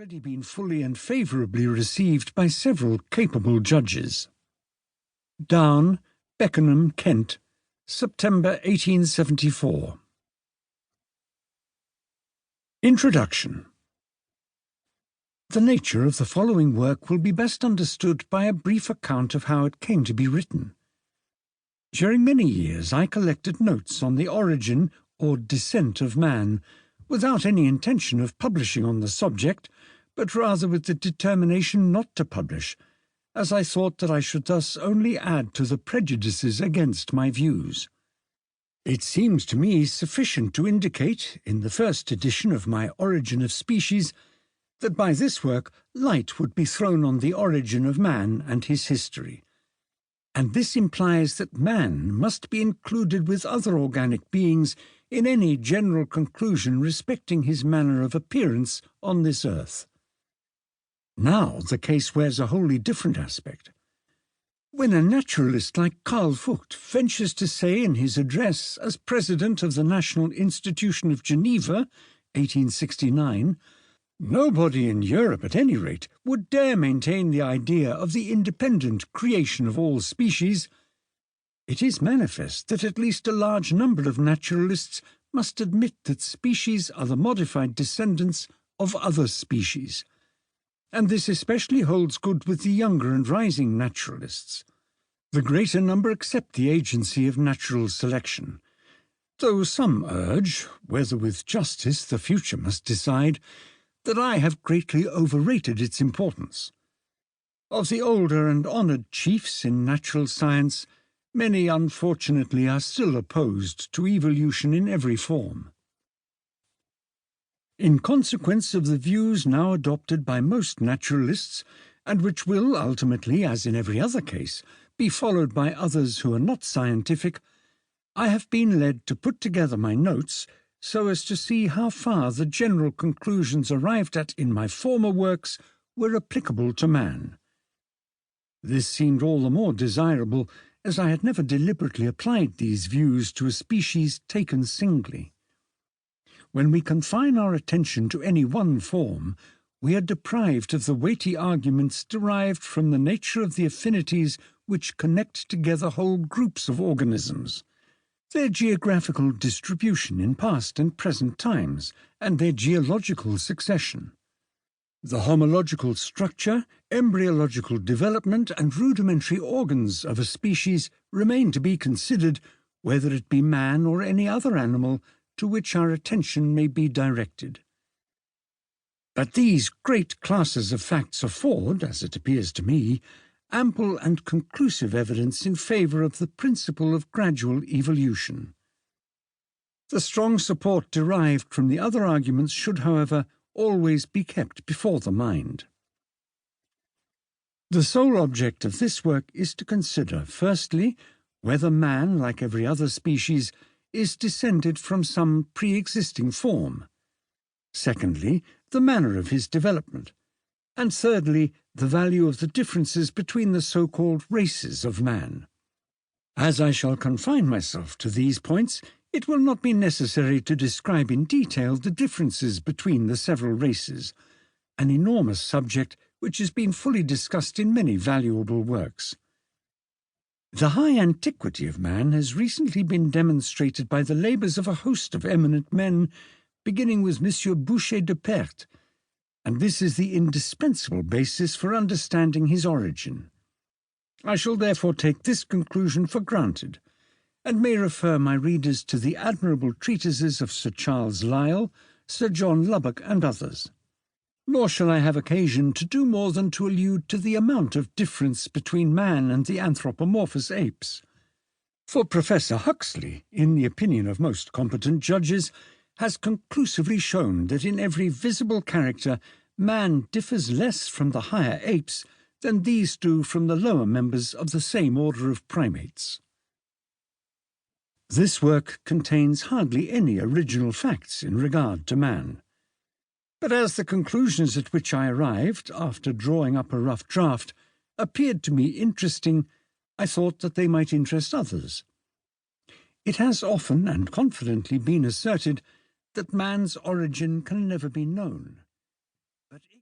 already been fully and favourably received by several capable judges. Down, Beckenham, Kent, September 1874. Introduction. The nature of the following work will be best understood by a brief account of how it came to be written. During many years I collected notes on the origin or descent of man, without any intention of publishing on the subject, but rather with the determination not to publish, as I thought that I should thus only add to the prejudices against my views. It seems to me sufficient to indicate, in the first edition of my Origin of Species, that by this work light would be thrown on the origin of man and his history. And this implies that man must be included with other organic beings in any general conclusion respecting his manner of appearance on this earth. Now the case wears a wholly different aspect. When a naturalist like Carl Vogt ventures to say in his address as president of the National Institution of Geneva, 1869, nobody in Europe, at any rate, would dare maintain the idea of the independent creation of all species, it is manifest that at least a large number of naturalists must admit that species are the modified descendants of other species, and this especially holds good with the younger and rising naturalists. The greater number accept the agency of natural selection, though some urge, whether with justice the future must decide, that I have greatly overrated its importance. Of the older and honoured chiefs in natural science, many unfortunately are still opposed to evolution in every form. In consequence of the views now adopted by most naturalists, and which will ultimately, as in every other case, be followed by others who are not scientific, I have been led to put together my notes so as to see how far the general conclusions arrived at in my former works were applicable to man. This seemed all the more desirable as I had never deliberately applied these views to a species taken singly. When we confine our attention to any one form, we are deprived of the weighty arguments derived from the nature of the affinities which connect together whole groups of organisms, their geographical distribution in past and present times, and their geological succession. The homological structure, embryological development, and rudimentary organs of a species remain to be considered, whether it be man or any other animal to which our attention may be directed. But these great classes of facts afford, as it appears to me, ample and conclusive evidence in favour of the principle of gradual evolution. The strong support derived from the other arguments should, however, always be kept before the mind. The sole object of this work is to consider, firstly, whether man, like every other species, is descended from some pre-existing form, secondly, the manner of his development, and thirdly, the value of the differences between the so-called races of man. As I shall confine myself to these points, it will not be necessary to describe in detail the differences between the several races, an enormous subject which has been fully discussed in many valuable works. The high antiquity of man has recently been demonstrated by the labours of a host of eminent men, beginning with M. Boucher de Perthes, and this is the indispensable basis for understanding his origin. I shall therefore take this conclusion for granted, and may refer my readers to the admirable treatises of Sir Charles Lyell, Sir John Lubbock, and others. Nor shall I have occasion to do more than to allude to the amount of difference between man and the anthropomorphous apes. For Professor Huxley, in the opinion of most competent judges, has conclusively shown that in every visible character man differs less from the higher apes than these do from the lower members of the same order of primates. This work contains hardly any original facts in regard to man. But as the conclusions at which I arrived, after drawing up a rough draft, appeared to me interesting, I thought that they might interest others. It has often and confidently been asserted that man's origin can never be known. But